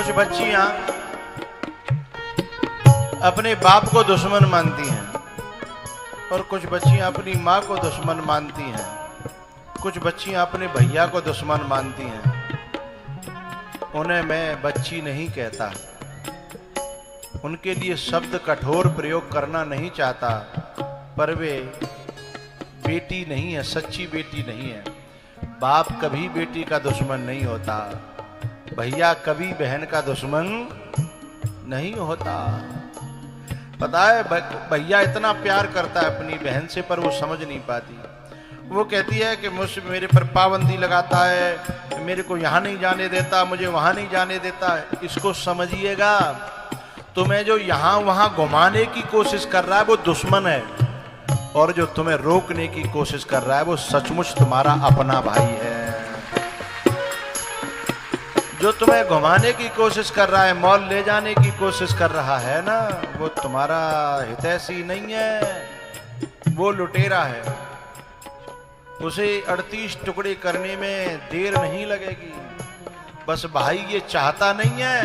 कुछ बच्चियां अपने बाप को दुश्मन मानती हैं और कुछ बच्चियां अपनी माँ को दुश्मन मानती हैं। कुछ बच्चियां अपने भैया को दुश्मन मानती हैं। उन्हें मैं बच्ची नहीं कहता, उनके लिए शब्द कठोर प्रयोग करना नहीं चाहता, पर वे बेटी नहीं है, सच्ची बेटी नहीं है। बाप कभी बेटी का दुश्मन नहीं होता, भैया कभी बहन का दुश्मन नहीं होता। पता है भैया इतना प्यार करता है अपनी बहन से, पर वो समझ नहीं पाती। वो कहती है कि मुझसे मेरे पर पाबंदी लगाता है, मेरे को यहाँ नहीं जाने देता, मुझे वहाँ नहीं जाने देता है। इसको समझिएगा, तुम्हें जो यहाँ वहाँ घुमाने की कोशिश कर रहा है वो दुश्मन है, और जो तुम्हें रोकने की कोशिश कर रहा है वो सचमुच तुम्हारा अपना भाई है। जो तुम्हें घुमाने की कोशिश कर रहा है, मॉल ले जाने की कोशिश कर रहा है ना, वो तुम्हारा हितैषी नहीं है, वो लुटेरा है। उसे 38 टुकड़े करने में देर नहीं लगेगी। बस भाई ये चाहता नहीं है,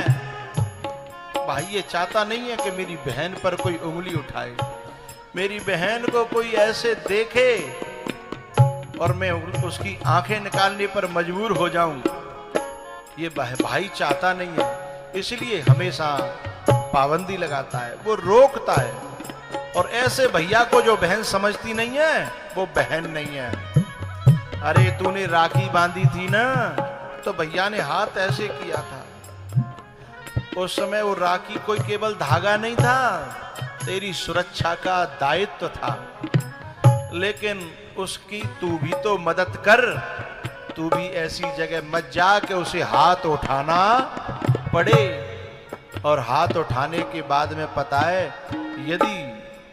भाई ये चाहता नहीं है कि मेरी बहन पर कोई उंगली उठाए, मेरी बहन को कोई ऐसे देखे और मैं उसकी आंखें निकालने पर मजबूर हो जाऊं। ये भाई चाहता नहीं है, इसलिए हमेशा पाबंदी लगाता है, वो रोकता है। और ऐसे भैया को जो बहन समझती नहीं है वो बहन नहीं है। अरे तूने राखी बांधी थी ना, तो भैया ने हाथ ऐसे किया था। उस समय वो राखी कोई केवल धागा नहीं था, तेरी सुरक्षा का दायित्व था। लेकिन उसकी तू भी तो मदद कर, तू भी ऐसी जगह मत जा कि उसे हाथ उठाना पड़े। और हाथ उठाने के बाद में पता है, यदि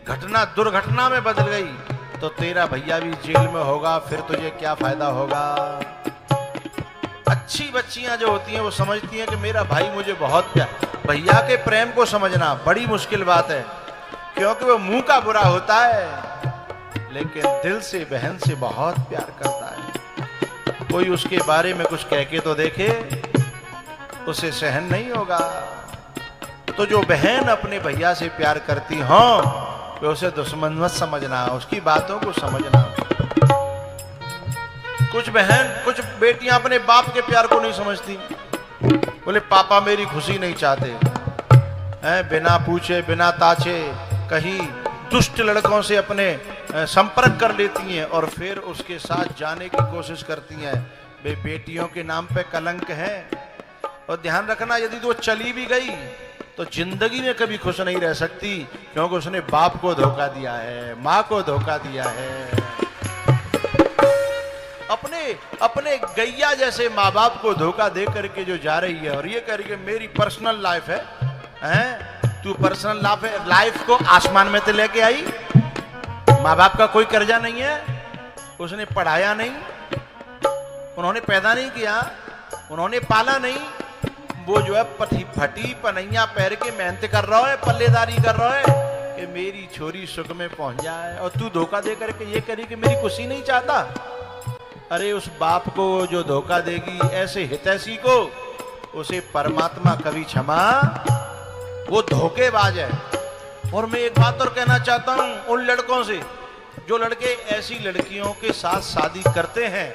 घटना दुर्घटना में बदल गई तो तेरा भैया भी जेल में होगा, फिर तुझे क्या फायदा होगा। अच्छी बच्चियां जो होती हैं वो समझती हैं कि मेरा भाई मुझे बहुत प्यार। भैया के प्रेम को समझना बड़ी मुश्किल बात है, क्योंकि वो मुंह का बुरा होता है, लेकिन दिल से बहन से बहुत प्यार करता है। कोई उसके बारे में कुछ कह के तो देखे, उसे सहन नहीं होगा। तो जो बहन अपने भैया से प्यार करती हो, तो उसे दुश्मन मत समझना, उसकी बातों को समझना। कुछ कुछ बेटियां अपने बाप के प्यार को नहीं समझती। बोले पापा मेरी खुशी नहीं चाहते हैं, बिना पूछे बिना ताछे कहीं दुष्ट लड़कों से अपने संपर्क कर लेती हैं और फिर उसके साथ जाने की कोशिश करती हैं। वे बेटियों के नाम पे कलंक है। और ध्यान रखना, यदि वो चली भी गई तो जिंदगी में कभी खुश नहीं रह सकती, क्योंकि उसने बाप को धोखा दिया है, माँ को धोखा दिया है। अपने गैया जैसे माँ बाप को धोखा दे करके जो जा रही है और ये कह रही है मेरी पर्सनल लाइफ है, हैं? तू पर्सनल लाइफ को आसमान में तो लेके आई। माँ बाप का कोई कर्जा नहीं है, उसने पढ़ाया नहीं, उन्होंने पैदा नहीं किया, उन्होंने पाला नहीं। वो जो है फटी पनैया पैर के मेहनत कर रहा है, पल्लेदारी कर रहा है कि मेरी छोरी सुख में पहुंच जाए, और तू धोखा दे करके ये करी कि मेरी खुशी नहीं चाहता। अरे उस बाप को जो धोखा देगी ऐसे हितैषी को, उसे परमात्मा कभी क्षमा, वो धोखेबाज है। और मैं एक बात और कहना चाहता हूं उन लड़कों से, जो लड़के ऐसी लड़कियों के साथ शादी करते हैं,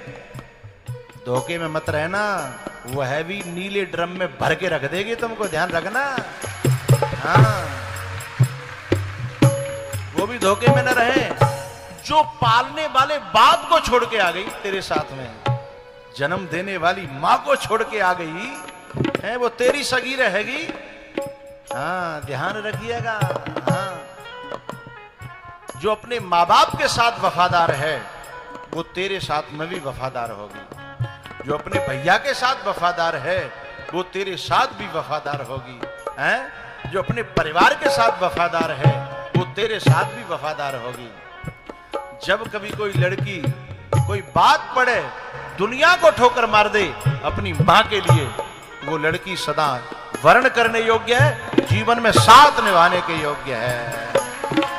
धोखे में मत रहना, वह भी नीले ड्रम में भर के रख देगी तुमको, ध्यान रखना। हाँ, वो भी धोखे में न रहे। जो पालने वाले बाप को छोड़ के आ गई तेरे साथ में, जन्म देने वाली माँ को छोड़ के आ गई है, वो तेरी सगी रहेगी। हाँ, ध्यान रखिएगा। हाँ, जो अपने माँ बाप के साथ वफादार है वो तेरे साथ में भी वफादार होगी। जो अपने भैया के साथ वफादार है वो तेरे साथ भी वफादार होगी, हैं? जो अपने परिवार के साथ वफादार है वो तेरे साथ भी वफादार होगी। जब कभी कोई लड़की कोई बात पड़े, दुनिया को ठोकर मार दे अपनी मां के लिए, वो लड़की सदा वर्ण करने योग्य है, जीवन में साथ निभाने के योग्य है।